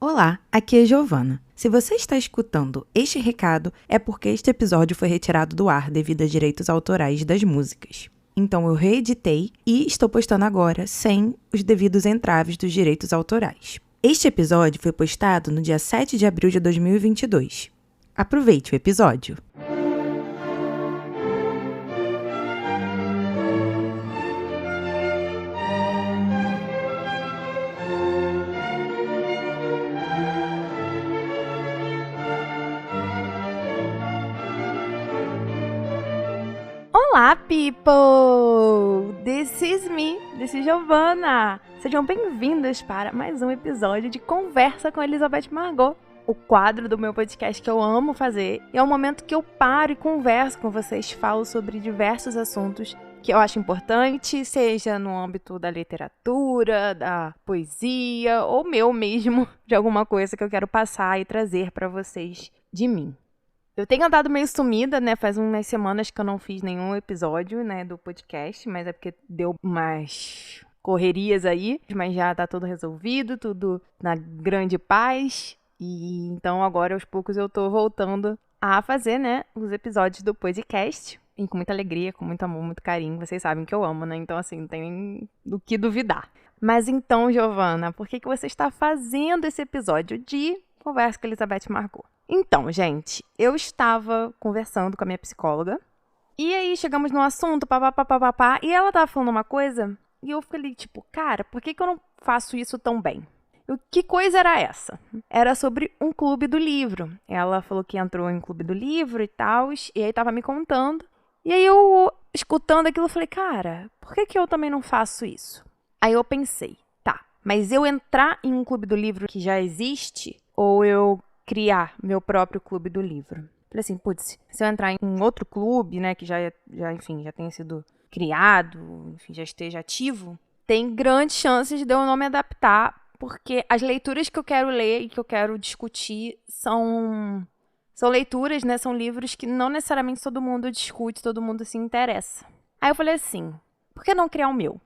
Olá, aqui é Giovana. Se você está escutando este recado, é porque este episódio foi retirado do ar devido a direitos autorais das músicas. Então eu reeditei e estou postando agora sem os devidos entraves dos direitos autorais. Este episódio foi postado no dia 7 de abril de 2022. Aproveite o episódio! Olá, people! This is me, this is Giovana. Sejam bem-vindos para mais um episódio de Conversa com Elizabeth Margot, o quadro do meu podcast que eu amo fazer. E é o momento que eu paro e converso com vocês, falo sobre diversos assuntos que eu acho importante, seja no âmbito da literatura, da poesia, ou meu mesmo, de alguma coisa que eu quero passar e trazer para vocês de mim. Eu tenho andado meio sumida, né? Faz umas semanas que eu não fiz nenhum episódio, né, do podcast, mas é porque deu umas correrias aí, mas já tá tudo resolvido, tudo na grande paz. E então agora, aos poucos, eu tô voltando a fazer, né, os episódios do podcast. E com muita alegria, com muito amor, muito carinho. Vocês sabem que eu amo, né? Então, assim, não tem nem do que duvidar. Mas então, Giovana, por que você está fazendo esse episódio de Conversa com Elizabeth Margot? Então, gente, eu estava conversando com a minha psicóloga e aí chegamos no assunto, papapá, e ela tava falando uma coisa e eu falei, tipo, cara, por que eu não faço isso tão bem? Que coisa era essa? Era sobre um clube do livro. Ela falou que entrou em clube do livro e tal, e aí tava me contando. E aí eu, escutando aquilo, eu falei, cara, por que eu também não faço isso? Aí eu pensei, tá, mas eu entrar em um clube do livro que já existe, ou eu criar meu próprio clube do livro? Falei assim, putz, se eu entrar em um outro clube, né, que já tenha sido criado, enfim, já esteja ativo, tem grandes chances de eu não me adaptar, porque as leituras que eu quero ler e que eu quero discutir são leituras, né, são livros que não necessariamente todo mundo discute, todo mundo se interessa. Aí eu falei assim, por que não criar o meu?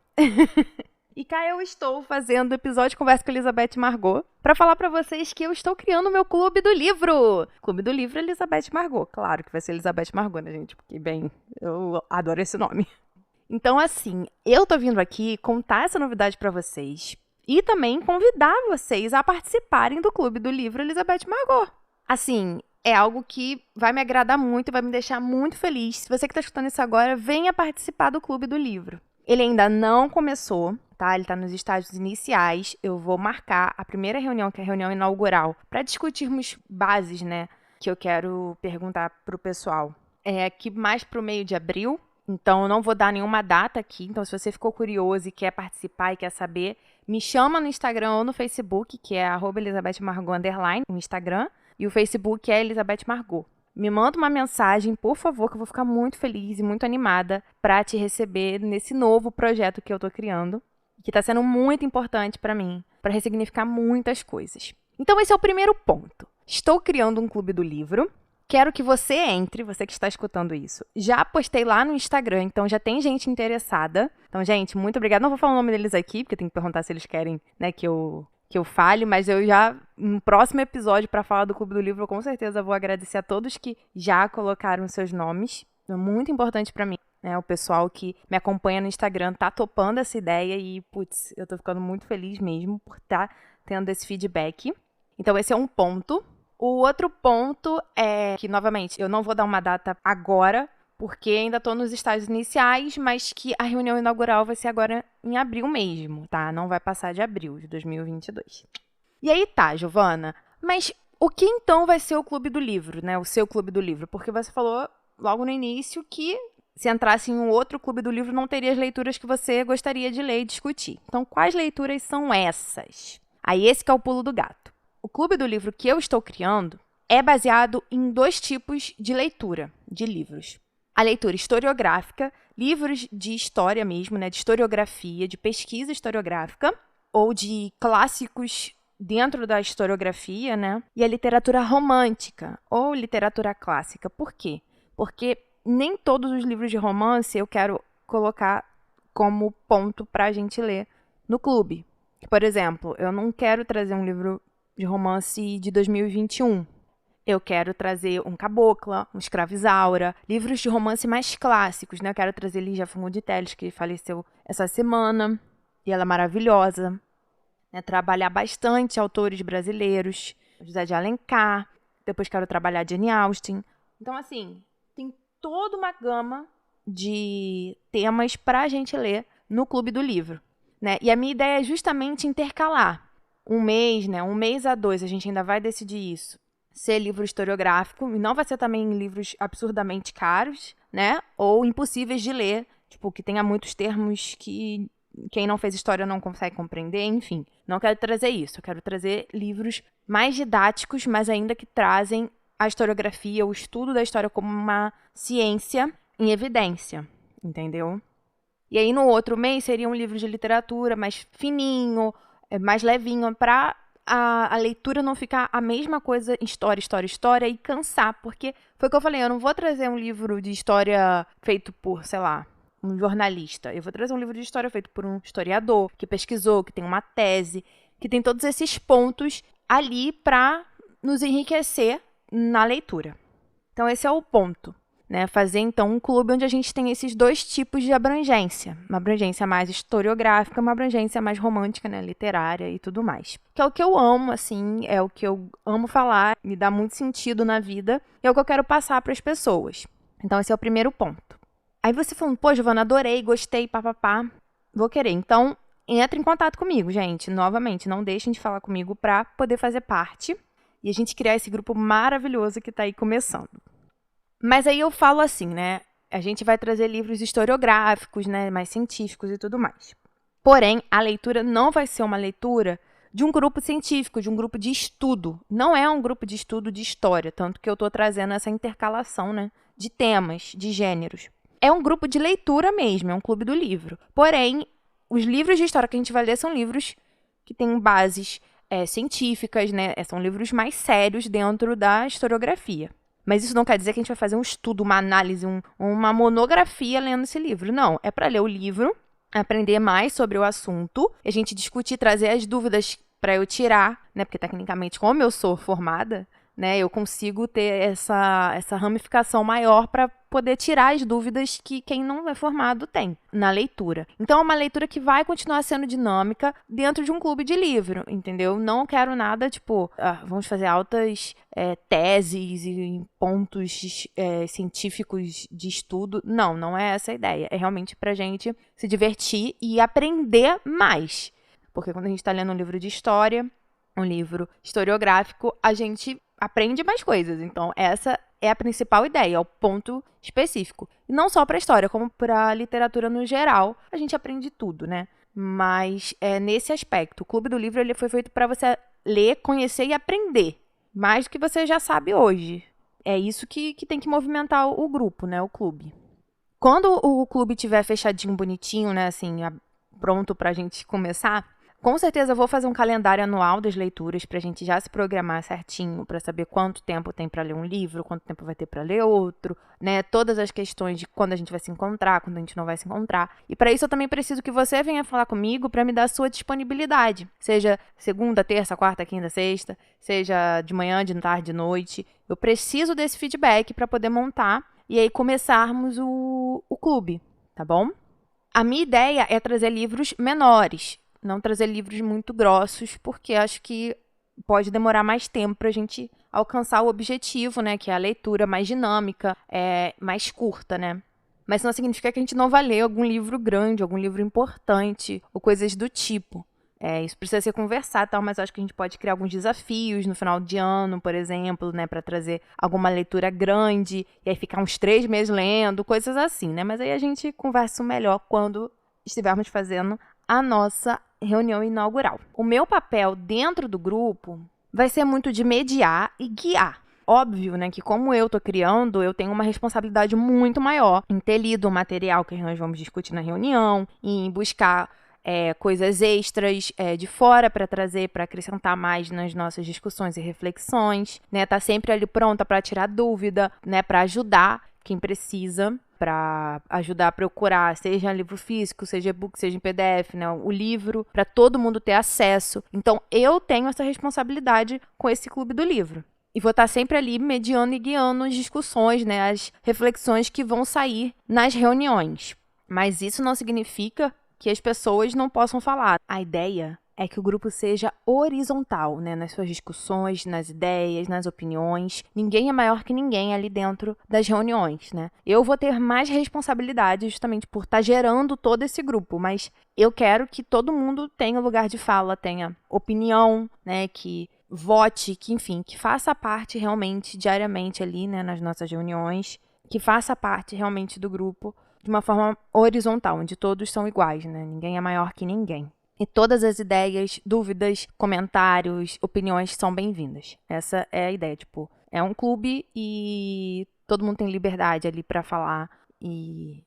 E cá eu estou fazendo o episódio de Conversa com Elizabeth Margot para falar para vocês que eu estou criando o meu Clube do Livro. Clube do Livro Elizabeth Margot. Claro que vai ser Elizabeth Margot, né, gente? Porque, bem, eu adoro esse nome. Então, assim, eu tô vindo aqui contar essa novidade para vocês e também convidar vocês a participarem do Clube do Livro Elizabeth Margot. Assim, é algo que vai me agradar muito e vai me deixar muito feliz. Se você que está escutando isso agora, venha participar do Clube do Livro. Ele ainda não começou, tá? Ele está nos estágios iniciais. Eu vou marcar a primeira reunião, que é a reunião inaugural, para discutirmos bases, né? Que eu quero perguntar pro pessoal. É aqui mais pro meio de abril. Então, eu não vou dar nenhuma data aqui. Então, se você ficou curioso e quer participar e quer saber, me chama no Instagram ou no Facebook, que é @ElizabethMargot_ no Instagram. E o Facebook é Elizabeth Margot. Me manda uma mensagem, por favor, que eu vou ficar muito feliz e muito animada para te receber nesse novo projeto que eu tô criando, que está sendo muito importante para mim, para ressignificar muitas coisas. Então, esse é o primeiro ponto. Estou criando um clube do livro. Quero que você entre, você que está escutando isso. Já postei lá no Instagram, então já tem gente interessada. Então, gente, muito obrigada. Não vou falar o nome deles aqui, porque tem que perguntar se eles querem, né, que eu fale, mas eu já, no próximo episódio, para falar do Clube do Livro, eu com certeza vou agradecer a todos que já colocaram seus nomes. É muito importante para mim, né? O pessoal que me acompanha no Instagram tá topando essa ideia e, putz, eu tô ficando muito feliz mesmo por estar tendo esse feedback. Então, esse é um ponto. O outro ponto é que, novamente, eu não vou dar uma data agora, porque ainda estou nos estágios iniciais, mas que a reunião inaugural vai ser agora em abril mesmo, tá? Não vai passar de abril de 2022. E aí tá, Giovana, mas o que então vai ser o Clube do Livro, né? O seu Clube do Livro? Porque você falou logo no início que se entrasse em um outro Clube do Livro não teria as leituras que você gostaria de ler e discutir. Então, quais leituras são essas? Aí esse que é o pulo do gato. O Clube do Livro que eu estou criando é baseado em 2 tipos de leitura de livros. A leitura historiográfica, livros de história mesmo, né, de historiografia, de pesquisa historiográfica, ou de clássicos dentro da historiografia, né? E a literatura romântica, ou literatura clássica. Por quê? Porque nem todos os livros de romance eu quero colocar como ponto para a gente ler no clube. Por exemplo, eu não quero trazer um livro de romance de 2021. Eu quero trazer um Cabocla, um Escravizaura, livros de romance mais clássicos, né? Eu quero trazer Lígia Fagundes Telles, que faleceu essa semana, e ela é maravilhosa. Né? Trabalhar bastante autores brasileiros, José de Alencar, depois quero trabalhar Jane Austen. Então, assim, tem toda uma gama de temas para a gente ler no Clube do Livro. Né? E a minha ideia é justamente intercalar um mês a 2, a gente ainda vai decidir isso. Ser livro historiográfico, e não vai ser também livros absurdamente caros, né? Ou impossíveis de ler, tipo, que tenha muitos termos que quem não fez história não consegue compreender, enfim. Não quero trazer isso, eu quero trazer livros mais didáticos, mas ainda que trazem a historiografia, o estudo da história como uma ciência em evidência, entendeu? E aí, no outro mês, seria um livro de literatura mais fininho, mais levinho, para a leitura não ficar a mesma coisa, história, e cansar. Porque foi o que eu falei, eu não vou trazer um livro de história feito por, sei lá, um jornalista. Eu vou trazer um livro de história feito por um historiador, que pesquisou, que tem uma tese, que tem todos esses pontos ali para nos enriquecer na leitura. Então, esse é o ponto. Né, fazer, então, um clube onde a gente tem esses dois tipos de abrangência. Uma abrangência mais historiográfica, uma abrangência mais romântica, né, literária e tudo mais. Que é o que eu amo, assim, é o que eu amo falar, me dá muito sentido na vida, e é o que eu quero passar para as pessoas. Então, esse é o primeiro ponto. Aí você falando, pô, Giovana, adorei, gostei, papapá, vou querer. Então, entre em contato comigo, gente. Novamente, não deixem de falar comigo para poder fazer parte e a gente criar esse grupo maravilhoso que está aí começando. Mas aí eu falo assim, né? A gente vai trazer livros historiográficos, né? Mais científicos e tudo mais. Porém, a leitura não vai ser uma leitura de um grupo científico, de um grupo de estudo. Não é um grupo de estudo de história, tanto que eu estou trazendo essa intercalação, né? De temas, de gêneros. É um grupo de leitura mesmo, é um clube do livro. Porém, os livros de história que a gente vai ler são livros que têm bases científicas, né? São livros mais sérios dentro da historiografia. Mas isso não quer dizer que a gente vai fazer um estudo, uma análise, uma monografia lendo esse livro. Não, é para ler o livro, aprender mais sobre o assunto, a gente discutir, trazer as dúvidas para eu tirar, né? Porque tecnicamente, como eu sou formada, né, eu consigo ter essa ramificação maior para poder tirar as dúvidas que quem não é formado tem na leitura. Então, é uma leitura que vai continuar sendo dinâmica dentro de um clube de livro, entendeu? Não quero nada, tipo, vamos fazer altas teses e pontos científicos de estudo. Não é essa a ideia. É realmente pra gente se divertir e aprender mais. Porque quando a gente está lendo um livro de história, um livro historiográfico, a gente aprende mais coisas. Então, essa é a principal ideia, é o ponto específico. E não só para a história, como para a literatura no geral. A gente aprende tudo, né? Mas é nesse aspecto. O Clube do Livro ele foi feito para você ler, conhecer e aprender. Mais do que você já sabe hoje. É isso que tem que movimentar o grupo, né? O clube. Quando o clube estiver fechadinho, bonitinho, né? Assim, pronto para a gente começar... Com certeza eu vou fazer um calendário anual das leituras para a gente já se programar certinho, para saber quanto tempo tem para ler um livro, quanto tempo vai ter para ler outro, né? Todas as questões de quando a gente vai se encontrar, quando a gente não vai se encontrar. E para isso eu também preciso que você venha falar comigo para me dar a sua disponibilidade. Seja segunda, terça, quarta, quinta, sexta, seja de manhã, de tarde, de noite. Eu preciso desse feedback para poder montar e aí começarmos o clube, tá bom? A minha ideia é trazer livros menores. Não trazer livros muito grossos, porque acho que pode demorar mais tempo para a gente alcançar o objetivo, né? Que é a leitura mais dinâmica, mais curta, né? Mas não significa que a gente não vai ler algum livro grande, algum livro importante, ou coisas do tipo. Isso precisa ser conversado, tal, mas acho que a gente pode criar alguns desafios no final de ano, por exemplo, né? Para trazer alguma leitura grande, e aí ficar uns 3 meses lendo, coisas assim, né? Mas aí a gente conversa melhor quando estivermos fazendo a nossa reunião inaugural. O meu papel dentro do grupo vai ser muito de mediar e guiar. Óbvio, né, que como eu tô criando, eu tenho uma responsabilidade muito maior em ter lido o material que nós vamos discutir na reunião, em buscar coisas extras de fora para trazer, para acrescentar mais nas nossas discussões e reflexões, né, tá sempre ali pronta para tirar dúvida, né, para ajudar quem precisa para ajudar a procurar, seja em livro físico, seja e-book, seja em PDF, né, o livro, para todo mundo ter acesso. Então, eu tenho essa responsabilidade com esse clube do livro. E vou estar sempre ali mediando e guiando as discussões, né, as reflexões que vão sair nas reuniões. Mas isso não significa que as pessoas não possam falar. A ideia é que o grupo seja horizontal, né, nas suas discussões, nas ideias, nas opiniões. Ninguém é maior que ninguém ali dentro das reuniões, né? Eu vou ter mais responsabilidade justamente por estar gerando todo esse grupo, mas eu quero que todo mundo tenha lugar de fala, tenha opinião, né, que vote, que enfim, que faça parte realmente diariamente ali, né, nas nossas reuniões, que faça parte realmente do grupo de uma forma horizontal, onde todos são iguais, né? Ninguém é maior que ninguém. E todas as ideias, dúvidas, comentários, opiniões são bem-vindas. Essa é a ideia, tipo, é um clube e todo mundo tem liberdade ali para falar e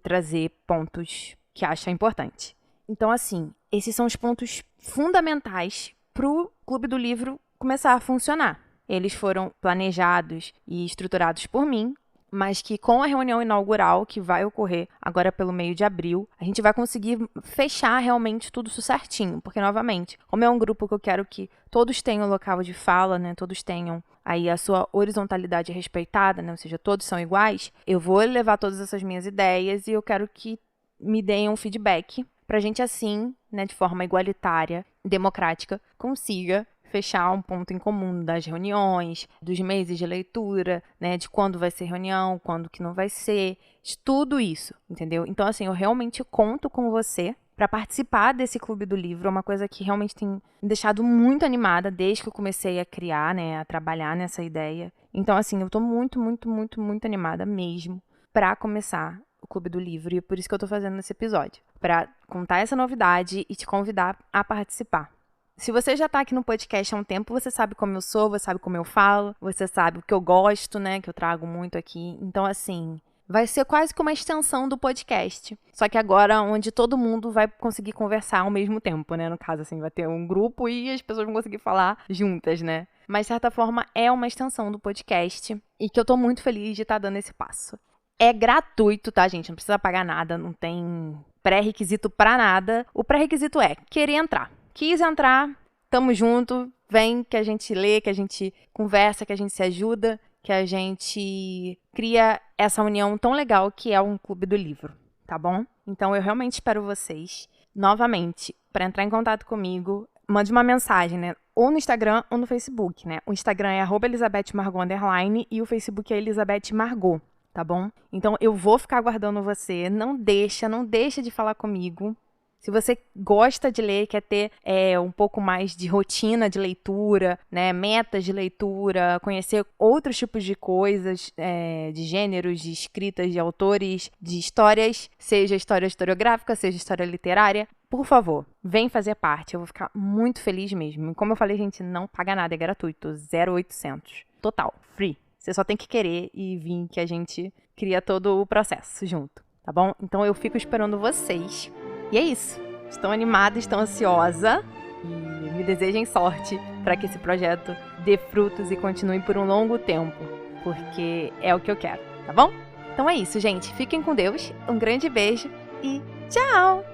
trazer pontos que acha importante. Então, assim, esses são os pontos fundamentais pro Clube do Livro começar a funcionar. Eles foram planejados e estruturados por mim, mas que com a reunião inaugural, que vai ocorrer agora pelo meio de abril, a gente vai conseguir fechar realmente tudo isso certinho. Porque, novamente, como é um grupo que eu quero que todos tenham local de fala, né, todos tenham aí a sua horizontalidade respeitada, né, ou seja, todos são iguais, eu vou levar todas essas minhas ideias e eu quero que me deem um feedback para a gente, assim, né, de forma igualitária, democrática, consiga fechar um ponto em comum das reuniões, dos meses de leitura, né, de quando vai ser reunião, quando que não vai ser, de tudo isso, entendeu? Então, assim, eu realmente conto com você para participar desse Clube do Livro, é uma coisa que realmente tem me deixado muito animada desde que eu comecei a criar, né, a trabalhar nessa ideia. Então, assim, eu tô muito, muito, muito, muito animada mesmo para começar o Clube do Livro, e é por isso que eu tô fazendo esse episódio, para contar essa novidade e te convidar a participar. Se você já tá aqui no podcast há um tempo, você sabe como eu sou, você sabe como eu falo, você sabe o que eu gosto, né, que eu trago muito aqui. Então, assim, vai ser quase que uma extensão do podcast. Só que agora, onde todo mundo vai conseguir conversar ao mesmo tempo, né? No caso, assim, vai ter um grupo e as pessoas vão conseguir falar juntas, né? Mas, de certa forma, é uma extensão do podcast e que eu tô muito feliz de estar dando esse passo. É gratuito, tá, gente? Não precisa pagar nada, não tem pré-requisito pra nada. O pré-requisito é querer entrar. Quis entrar, tamo junto, vem que a gente lê, que a gente conversa, que a gente se ajuda, que a gente cria essa união tão legal que é um Clube do Livro, tá bom? Então eu realmente espero vocês, novamente, para entrar em contato comigo, mande uma mensagem, né? Ou no Instagram ou no Facebook, né? O Instagram é @ElisabethMargot_ e o Facebook é Elizabeth Margot, tá bom? Então eu vou ficar aguardando você, não deixa de falar comigo. Se você gosta de ler, quer ter um pouco mais de rotina de leitura, né, metas de leitura, conhecer outros tipos de coisas, de gêneros, de escritas, de autores, de histórias, seja história historiográfica, seja história literária, por favor, vem fazer parte. Eu vou ficar muito feliz mesmo. E como eu falei, gente, não paga nada, é gratuito, 0800. Total, free. Você só tem que querer e vir que a gente cria todo o processo junto, tá bom? Então eu fico esperando vocês. E é isso. Estou animada, estou ansiosa e me desejem sorte para que esse projeto dê frutos e continue por um longo tempo, porque é o que eu quero, tá bom? Então é isso, gente. Fiquem com Deus, um grande beijo e tchau!